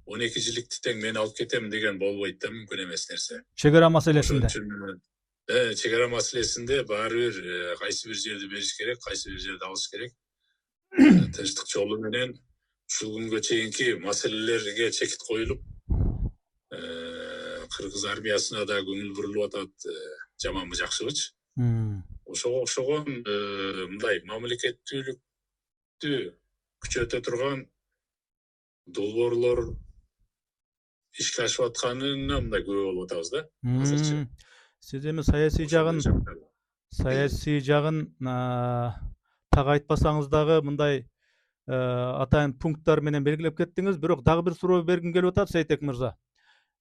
12 жиликти тең мен алып кетем деген болбойт да, мүмкүн эмес нерсе. Чек ара маселесинде. Чек ара маселесинде баары бир кайсы бир жерди бериш керек, кайсы бир жерди алыш керек. Тынчтык жолу менен ушул күнгө чейинки маселелерге чекит коюлуп, кыргыз армиясына да көңүл бурулуп атат, жаманбы жакшыбычы. Ошого окшогон мындай мамлекеттүүлүктү күчөтө турган долбоорлор ишке ашып атканына мындай күбө болуп атабыз да азырчы. Сиз эми саясий жагын так айтпасаңыз дагы мындай атайын пункттар менен белгилеп кеттиңиз. Бирок дагы бир суроо бергим келип атат, Сейтек мырза.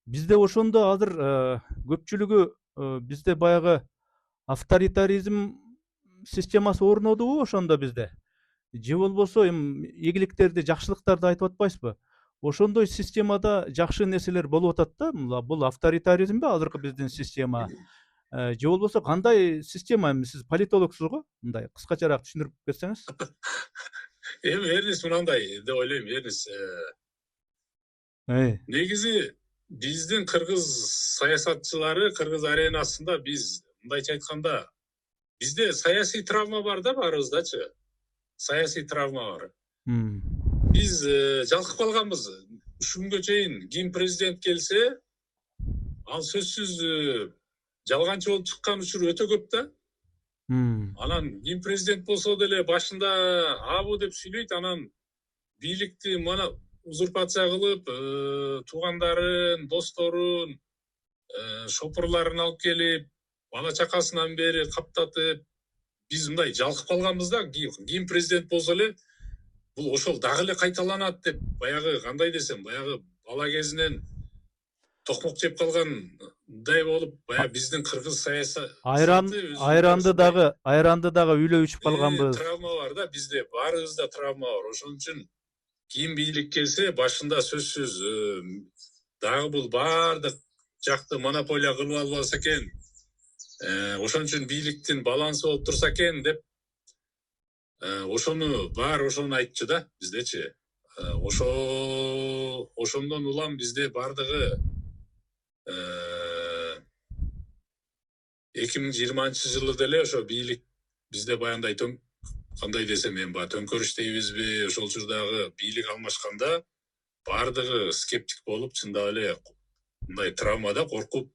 Бизде ошондо азыр көпчүлүгү бизде баягы авторитаризм системасы орнодубу ошондо бизде? Же болбосо эми ийгиликтерди, жакшылыктарды айтып атпайсызбы? Ошондой системада жакшы нерселер болуп атат да. Бул авторитаризмби азыркы биздин система? Же болбосо кандай система? Сиз политологсуз го? Мындай кыскачараак түшүндүрүп кетсеңиз. Эми Эрнис мындай деп ойлойм, Эрнис. Негизи биздин кыргыз саясатчылары кыргыз аренасында биз мындайча айтканда бизде саясий травма бар да баарыбыздачы. Саясий травма бар. Биз жалкып калганбыз. Ушул күнгө чейин ким президент келсе, ал сөзсүз жалганчы болуп чыккан учур өтө көп да. Анан ким президент болсо деле башында абу деп сүйлөйт, анан бийликти мана узурпация кылып, туугандарын, досторун, шопурларын алып келип, бала чакасынан бери каптатып, биз мындай жалкып калганбыз да. Ким президент болсо эле бул ошол дагы эле кайталанат деп, баягы кандай десем, баягы бала кезинен токмок жеп калгандай болуп, баягы биздин кыргыз саясаты айранды дагы үйлөп ичип калганбыз. Травма бар да бизде, баарыбызда травма бар. Ошон үчүн кийин бийлик келсе башында сөзсүз дагы бул баардык жакты монополия кылып албаса экен, ошон үчүн бийликтин балансы болуп турса экен деп ошону баары ошону айтчу да биздечи. Ошондон улам бизде баардыгы 2020-жылы деле ошо бийлик бизде баягындай кандай десем эми баягы төңкөрүш дейбизби, ошол учурдагы бийлик алмашканда баардыгы скептик болуп, чындап эле мындай травмада коркуп,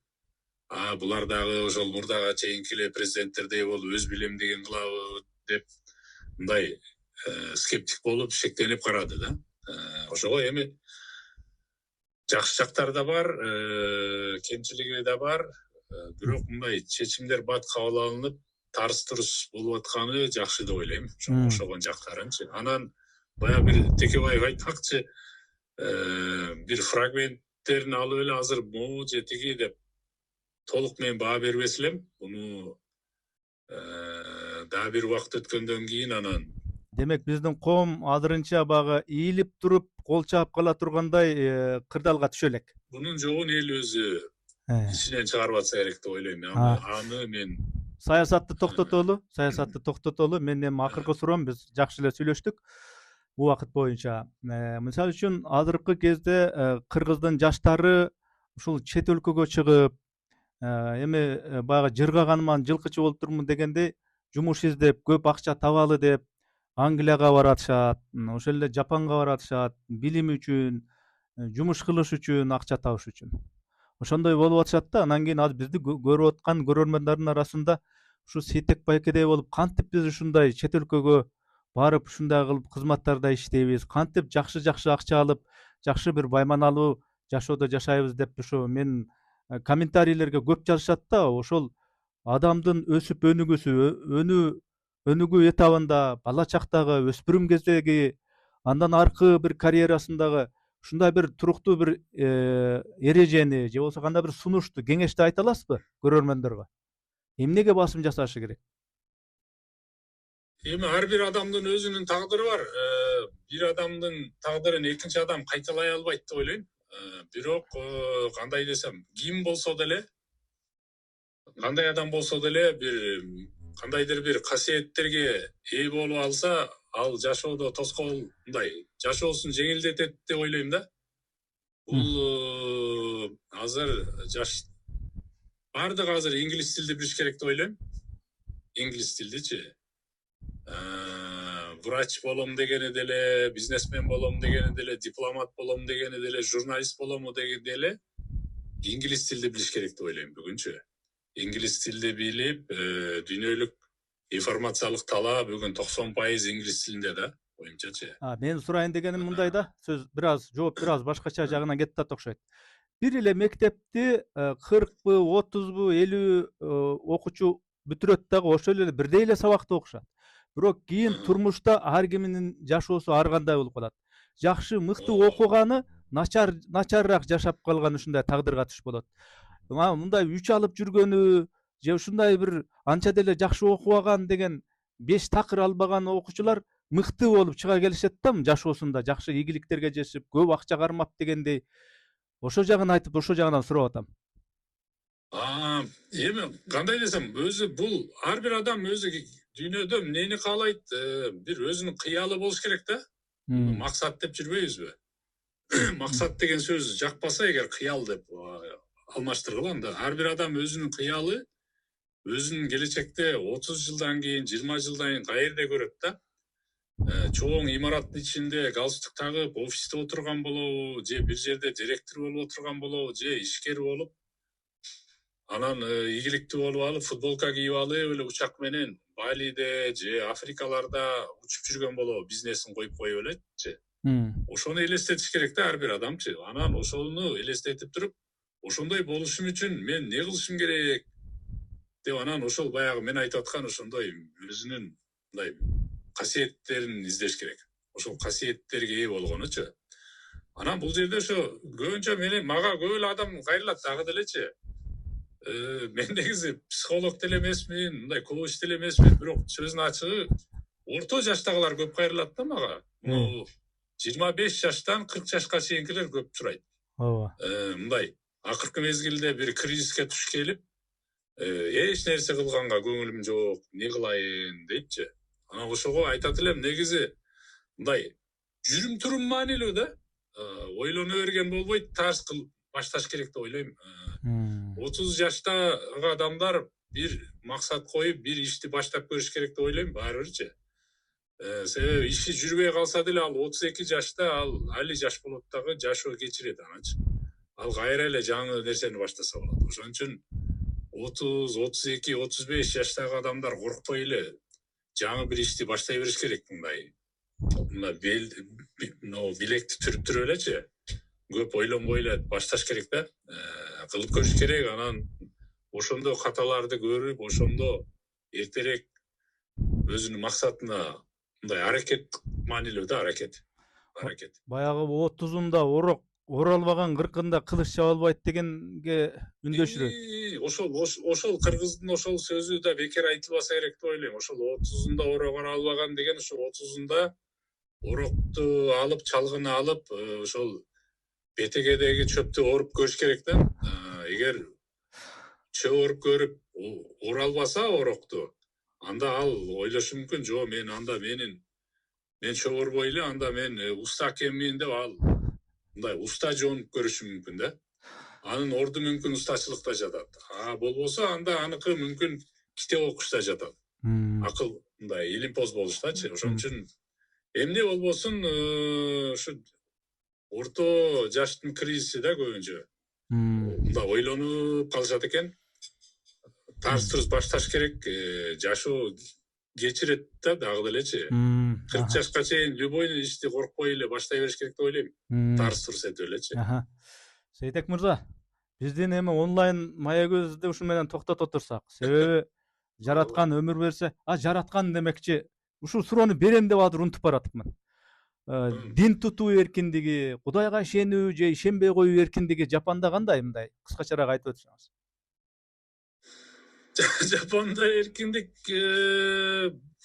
булар дагы ошол мурдага чейинки эле президенттердей болуп өз билемдигин кылабы деп мындай скептик болуп, шектенип карады да. Ошого эми жакшы жактары да бар, кемчилиги да бар. Бирок мындай чечимдер бат кабыл алынып, тарс турус болуп атканы жакшы деп ойлойм. Ошогон жактарынчы. Анан баягы бир Текебаев айтмакчы, бир фрагменттерин алып эле азыр могу же тиги деп толук мен баа бербес элем. Буну дагы бир убакыт өткөндөн кийин анан демек биздин коом азырынча багы ийилип туруп кол чаап кала тургандай кырдаалга түшө элек. Бунун жогун эл өзү ичинен чыгарып атса керек деп ойлойм. Аны мен саясатты токтотолу. Мен эми акыркы суроом, биз жакшы эле сүйлөштүк убакыт боюнча. Мисалы үчүн азыркы кезде кыргыздын жаштары ушул чет өлкөгө чыгып, эми баягы жыргаганман жылкычы болуп турмун дегендей жумуш издеп көп акча табалы деп Англияга баратышат, ошол эле Жапонго баратышат, билим үчүн, жумуш кылыш үчүн, акча табыш үчүн. Ошондой болуп атышат да, анан кийин азыр бизди көрүп аткан көрөрмөндөрдүн арасында ушу Сейтек Байкедей болуп, кантип биз ушундай чет өлкөгө барып ушундай кылып кызматтарда иштейбиз, кантип жакшы акча алып, жакшы бир байманалуу жашоодо жашайбыз деп ушу мен комментарийлерге көп жазышат да. Ошол адамдын өсүп өнүгүү этабында, бала чактагы, өспүрүм кездеги, андан аркы бир карьерасындагы ушундай бир туруктуу бир эрежени же болбосо кандай бир сунушту, кеңешти айта аласызбы көрөрмөндөргө? Эмнеге басым жасашы керек? Эми ар бир адамдын өзүнүн тагдыры бар. Бир адамдын тагдырын экинчи адам кайталай албайт деп ойлойм. Бирок кандай десем, ким болсо деле, кандай адам болсо деле бир кандайдыр бир касиеттерге ээ болуп алса, ал жашоодо тоскоол мындай жашоосун жеңилдетет деп ойлойм да. Бул азыр баардыгы азыр инглиз тилди билиш керек деп ойлойм. Инглиз тилдичи. Врач болом дегени деле, бизнесмен болом дегени деле, дипломат болом дегени деле, журналист болому дегени деле инглиз тилди билиш керек деп ойлойм бүгүнчү. Инглиз тилди билип, дүйнөлүк информациялык талаа бүгүн 90% инглиз тилинде да, оюмчачы. Мен сурайын дегеним мындай да, сөз жооп башкача жагына кетип атат окшойт. Бир эле мектепти 40бы, 30бу, 50 окуучу бүтүрөт дагы ошол эле бирдей эле сабакты окушат. Бирок кийин турмушта ар кимдин жашоосу ар кандай болуп калат. Жакшы, мыкты окуганы начарыраак жашап калган ушундай тагдырга туш болот. Мындай 3 алып жүргөнү же ушундай бир анча деле жакшы окубаган деген 5 такыр албаган окуучулар мыкты болуп чыга келишет да, жашоосунда жакшы ийгиликтерге жетишип, көп акча кармап дегендей. Ошол жагын айтып, ошол жагынан сурап атам. Эми кандай десем, өзү бул ар бир адам өзү дүйнөдө эмнени каалайт, бир өзүнүн кыялы болуш керек да. Максат деп жүрбөйбүзбү? Максат деген сөз жакпаса эгер кыял деп алмаштыргыла, анда ар бир адам өзүнүн кыялы, өзүнүн келечекте 30 жылдан кийин, 20 жылдан кийин каерде көрөт да. Чоң имараттын ичинде галстук тагып, офисте отурган болобу, же бир жерде директор болуп отурган болобу, же ишкер болуп, анан ийгиликтүү болуп алып, футболка кийип алып, эле учак менен Балиде же Африкаларда учуп жүргөн болобу, бизнесин коюп элечи. Ошону элестетиш керек да ар бир адамчы. Анан ошону элестетип туруп, ошондой болушум үчүн мен эмне кылышым керек деп, анан ошол баягы мен айтып аткан ошондой өзүнүн мындай касиеттерин издеш керек. Ошол касиеттерге ээ болгонучу. Анан бул жерде ошо көбүнчө мага көп эле адам кайрылат дагы делечи. Мен негизи психолог деле эмесмин, мындай коуч деле эмесмин, бирок сөзүнүн ачыгы орто жаштагылар көп кайрылат да мага. 25 жаштан 40 жашка чейинкилер көп сурайт. Ооба. Мындай акыркы мезгилде бир кризиске туш келип, эч нерсе кылганга көңүлүм жок, эмне кылайын дейчи. Анан ошого айтат элем, негизи мындай жүрүм турум маанилүү да. Ойлоно берген болбойт, тарс кылып башташ керек деп ойлойм. 30 жаштагы адамдар бир максат коюп, бир ишти баштап көрүш керек деп ойлойм, баары бирчи. Себеби иши жүрбөй калса деле ал 32 жашта ал али жаш болот дагы жашоо кечирет аначы. Ал кайра эле жаңы нерсени баштаса болот. Ошон үчүн 30, 32, 35 жаштагы адамдар коркпой эле жаңы бир ишти баштай бериш керек. Мына билекти түрүп элечи. Көп ойлонбой эле башташ керек да. Кылып көрүш керек, анан ошондо каталарды көрүп, ошондо эртерээк өзүнүн максатына мындай аракет маанилүү да, аракет. Баягы 30-унда оралбаган 40-ында кылыч чаба албайт дегенге үндөшүрөт. Ошол кыргыздын ошол сөзү да бекер айтылбаса керек деп ойлойм. Ошол 30-унда орогон албаган деген ошол 30-унда орокту алып, чалгыны алып, ошол бетегедеги чөптү оруп көрүш керек да. Эгер чөп оруп көрүп оралбаса орокту, анда ал ойлошу мүмкүн, жок мен чөп орбой эле, анда мен уста экенмин деп ал мындай уста жоонуп көрүшү мүмкүн да. Анын орду мүмкүн устачылыкта жатат. Болбосо анда аныкы мүмкүн китеп окушта жатат. Акыл мындай илимпоз болуштачы. Ошон үчүн эмне болбосун ушу орто жаштын кризиси да көбүнчө. Мында ойлонуп калышат экен. Тарс-турс башташ керек, жашоо кечирет да дагы делечи. 40 жашка чейин любой ишти коркпой эле баштай бериш керек деп ойлойм. Тарс-турс этип элечи. Сейтек мырза, биздин эми онлайн маягыбызды ушу менен токтото турсак, себеби жараткан өмүр берсе, жараткан демекчи, ушул суроону берем деп азыр унутуп баратыкмын. Дин тутуу эркиндиги, Кудайга ишенүү же ишенбей коюу эркиндиги Жапанда кандай, мындай кыскачараак айтып өтсөңүз? Жапанда эркиндик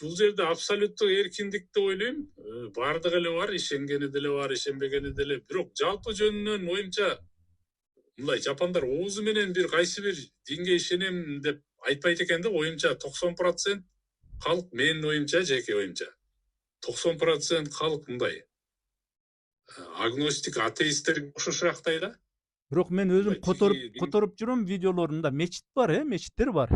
бул жерде абсолюттук эркиндик деп ойлойм. Бардыгы эле бар, ишенгени деле бар, ишенбегени деле. Бирок жалпы жөнүнөн оюмча мындай жапандар оозу менен бир кайсы бир динге ишенем деп айтпайт экен да. Оюмча 90% калк, менин оюмча, жеке оюмча 90% калк мындай агностик, атеисттер окшошураактай да. Бирок мен өзүм которуп жүрөм видеолорунда мечит бар, мечиттер бар.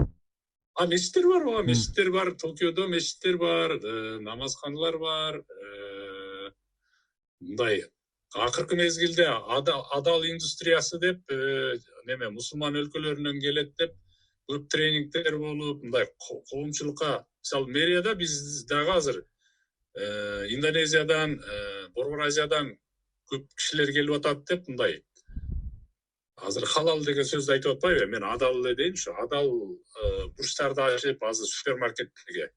Мечиттер бар, мечиттер бар, Токиодо мечиттер бар, намазканалар бар. Мындай акыркы мезгилде адал индустриясы деп неме мусулман өлкөлөрүнөн келет деп көп тренингдер болуп, мындай коомчулукка, мисалы мэрияда биз дагы азыр Индонезиядан, Борбор Азиядан көп кишилер келип атат деп мындай азыр халал деген сөздү айтып атпайбы? Мен адал эле деймчи. Адал бурчтарды ачып азыр супермаркеттерге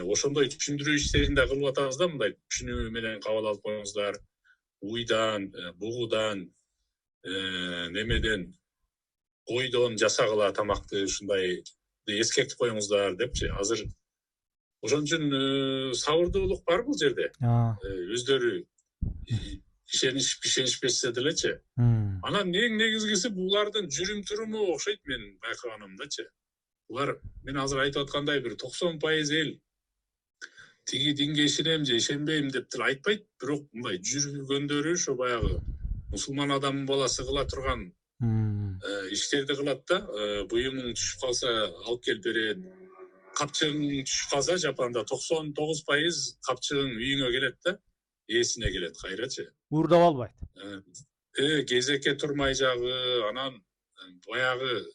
ошондой түшүндүрүү иштерин да кылып атабыз да, мындай түшүнүү менен кабыл алып коюңуздар. Уйдан, бугудан, немеден, койдон жасагыла тамакты ушундай эскертип коюңуздар депчи. Азыр ошон үчүн сабырдуулук бар бул жерде. Өздөрү ишенишпесе делечи. Анан эң негизгиси булардын жүрүм туруму окшойт мен байкаганымдачы. Булар мен азыр айтып аткандай бир 90% эл тиги динге ишенем же ишенбейм деп деле айтпайт, бирок мындай жүргөндөрү ошо баягы мусулман адамдын баласы кыла турган иштерди кылат да. Буюмуң түшүп калса алып келип берет. Капчыгың түшүп калса Жапанда 99% капчыгың үйүңө келет да. Ээсине келет кайрачы. Уурдап албайт. Кезекке турмай жагы, анан баягы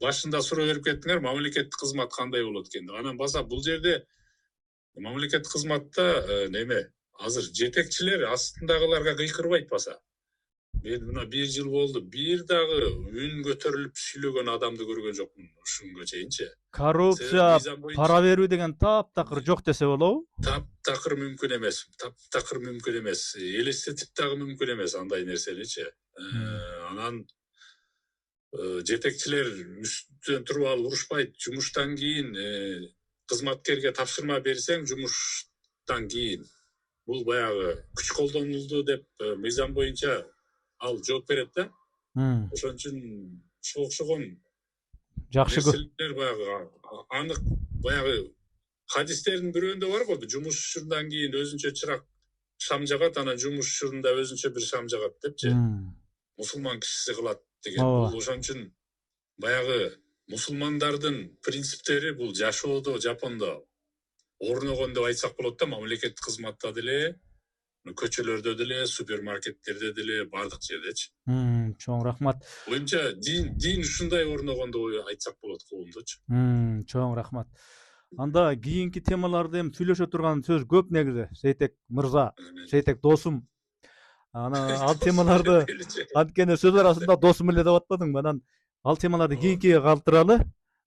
башында суроо берип кеттиңер, мамлекеттик кызмат кандай болот экен. Анан баса бул жерде мамлекеттик кызматта неме азыр жетекчилер астындагыларга кыйкырбайт баса. Мен мына 1 жыл болду, бир дагы үн көтөрүлүп сүйлөгөн адамды көргөн жокмун ушунгө чейинчи. Коррупция, пара берүү деген таптакыр жок десе болобу? Таптакыр мүмкүн эмес. Элестетип дагы мүмкүн эмес андай нерсеничи. Анан жетекчилер үстүнөн туруп алып урушпайт. Жумуштан кийин кызматкерге тапшырма берсең, жумуштан кийин бул баягы күч колдонулду деп мыйзам боюнча ал жооп берет да. Ошон үчүн ошого окшогон жакшы нерселер баягы анык баягы хадистердин бирөөндө бар го, жумуш учурундан кийин өзүнчө чырак шам жагат, анан жумуш учурунда өзүнчө бир шам жагат депчи. Мусулман кишиси кылат деген. Бул ошон үчүн баягы мусулмандардын принциптери бул жашоодо Жапондо орногон деп айтсак болот да, мамлекеттик кызматта деле, көчөлөрдө деле, супермаркеттерде деле, бардык жердечи. Чоң рахмат. Оюмча дин ушундай орногон деп айтсак болот коомдочу. Чоң рахмат. Анда кийинки темаларды эми сүйлөшө турган сөз көп негизи. Сейтек мырза, Сейтек досум. Ал темаларды анткени сөз арасында досум эле деп атпадың, анан ал темаларды кийинкиге калтыралы.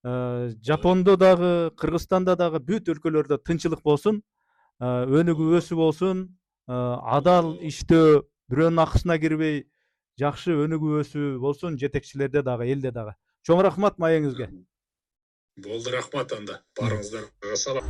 Жапондо дагы, Кыргызстанда дагы бүт өлкөлөрдө тынчылык болсун, өнүгүү өсүү болсун, адал иштөө, бирөөнүн акысына кирбей жакшы өнүгүү өсүү болсун, жетекчилерде дагы, элде дагы. Чоң рахмат маегиңизге. Болду, рахмат анда. Барыңыздарга салам.